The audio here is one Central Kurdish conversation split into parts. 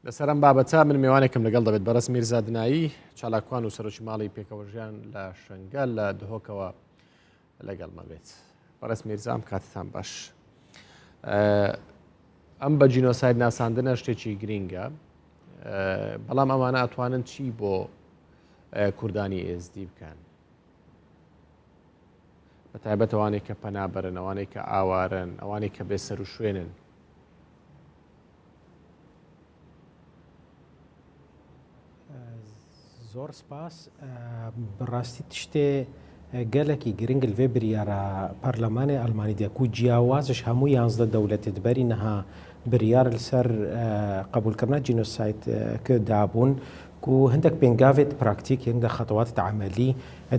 لەسەرم بابەتە من میوانێکم لەگەڵ دەبێت بەڕست میرزا دنایی چالاکوان و سەرۆکی ماڵی پێکەوەژیان لە شنگەل لە دهۆکەوە لەگەڵمە بێت. بەڕست میرزام کاتتان باش. ئەم بە جینۆساید ناساندنە شتێکی گرینگە، بەڵام ئەوانە ئەتوانن چی بۆ کوردانی ئێزدی بکەن؟ بەتایبەت ئەوانێک کە پەنابەرن، ئەوانێک کە ئاوارن، ئەوانێک کە بێسەر و شوێنن. زۆر سپاس. بەڕاستی تشتێ گەلێکی گرنگ لێ بریارە پەرلەمانی ئەڵمانی دێک و جیاوازش هەموو 11 دەولەتێت بەری نەها بریار لەسەر قبولکردنا جینۆساید دابوون و هەندێک پێنگاوێت پراکتیک هەندە خەتەوات عملی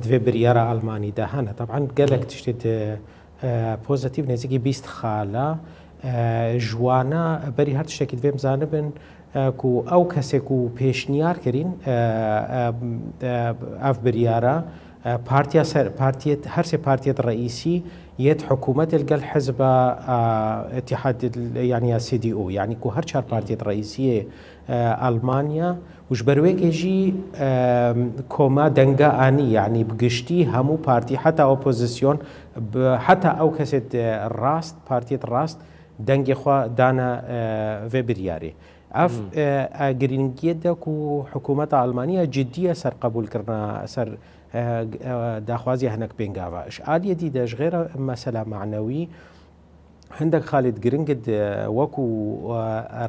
دوێ بریارە ئەڵمانیدا هەنە. طبعاً گەلێک تشتێت پۆزیتیڤ نزیکی 20 خاڵە ژوانە بەری هەر تشتێکی دوێ بزانە بن و ئەو کەسێک و پێشنیار کردین ئەف بریارە پارتیت هەرسێ پارتیت ڕئیسی یەت حکوومەت الگەل حزب اتحاد يعني CDU يعني كو هەر چار پارتیت ڕئیسیە ئەڵمانیا وش بەروێکێژی کۆما دەنگە ئانی يعني بگشتی هەموو پارتی حتا ئۆپۆزیسیۆن حتا ئەو کەسێت ڕاست پارتیت ڕاست دەنگی خوا دانە vê biryarê. Ev girîngiyê ku hikûmeta Almaniya ciddiye ser qebûlkirina ser daxwaziya hinek pêngava. Ji aliyê dî de ji xêra mesela meعنewî hindek xalît giring wekû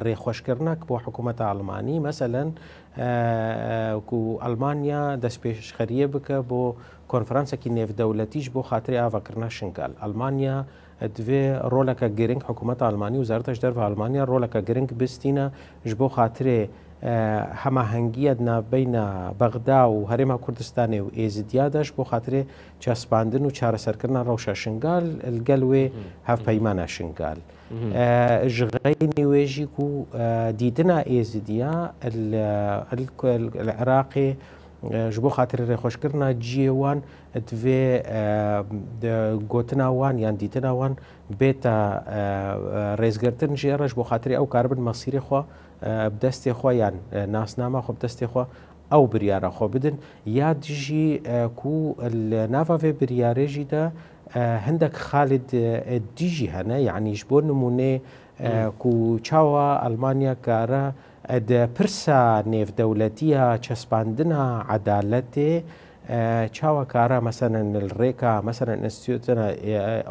rêxweşkirinek bo hikûmeta Almanî meselen ku Almanya destpêşxeriyê bike bo konferansekî nêvdewletî ji bo xatirê avakirina şingal. Almanya دوێ ڕۆلەکە گرنگ حکوومەت ئەڵمانی و وزارەتەش دەرفە ئەڵمانیا ڕۆلەکە گرنگ بستینە ji بۆ خاطرێ هەماهەنگیە ناوبەینە بەغدا و هەرێما کوردستانê و ئێزیدیاداش بۆ خاطرێ چەسپاندن و چارەسەرکردنا ڕەوشە شنگال لەگەل وێ هەفپەیمانە شنگال. ji غەینی wêjî ku dîtina êzidiya Iraqê ji bo xatirê rêxweşkirina ciyê wan divê gotina wan yan dîtina wan bêta rêzgirtin ji re ji bo xatirê ew karibin mesîrê xwe bi destê xwe yan nasnama xwe bi destê xwe ew biryara xwe bidin ya dijî ku li nava vê biryarê jî de hindek xalîd dî jî hene yani ji bo nimûnê ku çawa Almanya kare pirsa nêvdewletiya çespandina edaletê çawa kare meselen rêka meselen Înstitûta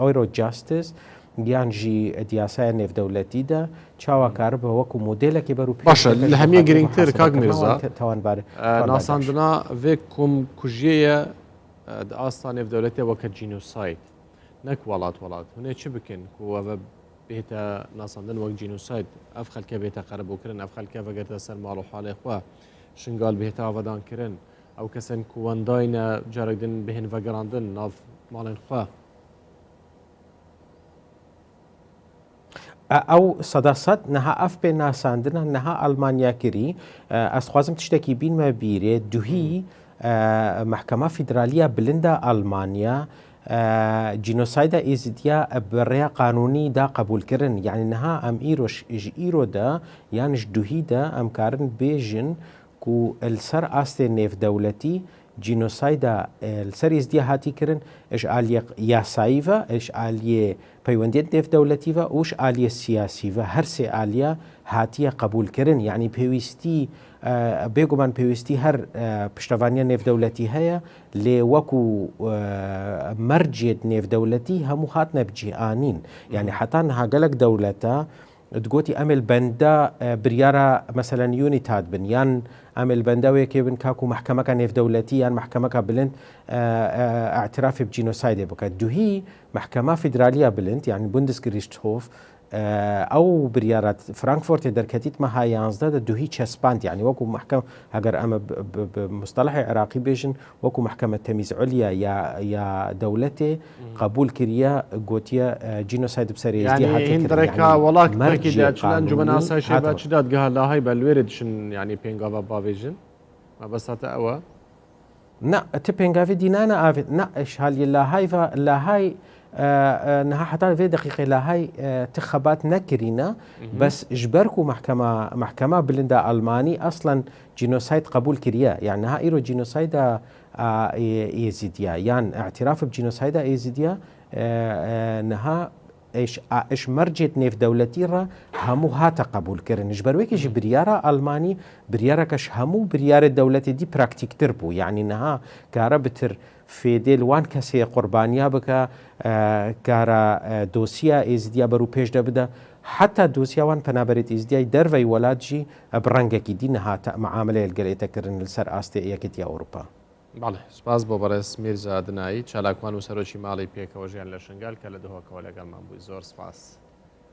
Eurojustice yan jî diyasaya nêvdewletî de çawa kare bi wekû modelekê ber û baş li hemiyê girîngtir Kak Mirza nasandina vê komkujiyê di asta nêvdewletê weke jînosayd nek welat hûnê çi bikin ku ev bêta nasandin wek jînosayd ev xelkê bêta qerebûkirin ev xelkê vegerta ser mal û halê xwe şingal bêta avedankirin ew kesên ku wendayne carek din bihên vegerandin nav malên xwe. ئەو سەداسەد نەها ئەف پێ ناساندنە نەها ئەڵمانیا کردی ئەس خوازم تشتێکی بینمە بیرێ دوهی محکەمە فیدرالیە بلندە ئەڵمانیا جینۆسایدا ئێزیدیا بڕێیا قانونی دا قبولکردن یعنی نەها ئەم ئیرۆش ji ئیرۆدا یان ji دوهیدا ئەم کارن بێژن ku لەسەر ئاستێ نێڤدەولەتی جینۆسایدا لەسەر ئێزدیا هاتی کردن ئش ئالیە یاساییڤە ئش ئالیێ پەیوەندیت نێڤدەولەتیڤە وش ئالیە سیاسیڤە هەر سێ ئالیە هاتیە قبولکردن یعنی پێویستی بێگومان پێویستی هەر پشتەوانیە نێڤدەولەتی هەیە لێ وەکو مەرجێت نێڤدەولەتی هەموو هاتنە بجیئانین یعنی حتا نەها گەلک دەولەتە تگوتی ئەمل بەندە بریارە مەسەلەن یونیت هات بن یان ئەمل بەندەوەیەکێ بن کاک و محکەمەکە نێڤدەولەتی یان محکەمەکە بلند ئاعترافی بجینۆسایدێ بکات. دوهی محکەمە فیدرالیە بلند یعنی بوندسگریشتهۆف ئەو بریارەت فرانکفۆرتێ دەرکەتیت مەها 11 دوهی چەسپاند یعنی وەکو محکەم ئەگەر ئەمە مستەلەحی عێراقی بێژن وەکو محکەمە تەمیز عولیا یا دەولەتێ قبول کردیە گوتیە جینۆساید بسەرێزدی هاتێکا وڵاتێکی داچلان جومە ئاسایشێ با چ دادگەها لاهای بە لوێرە دشن ینی پێنگاوە باوێژن مەبەستاتە ئەوە نه تی پێنگاوی دینانە ئاوێت نه ئەشهالی لاهای نها حتى في دقيقة لا هاي انتخابات نكرينا بس جبركو محكمة بلندا ألماني أصلا جينوسايد قبول كريا يعني نها إيرو جينوسايد يزيديا يعني اعتراف بجينوسايد يزيديا نها ايش مرجت نيف دولتي را همو هاتا قبول كرن جبرويك بريارة ألماني بريارة كش همو بريارة دولتي دي براكتيك تربو يعني نها كارا بتر في ديل وان كسي قربانيا بك كارا دوسيا ازديا برو پیش دبدا حتى دوسيا وان پنابريت ازديا دروي ولادجي برنگكي دي نها معاملة الگريتا كرن لسر آستي ايكتيا أوروبا بله سپاس بۆ بەڕێز میرزا دنایی چالاکوان و سەرۆکی ماڵی پێکەوە ژیان لە شنگال کە لە دهۆکەوە لەگەڵمان بووی زۆر سپاس.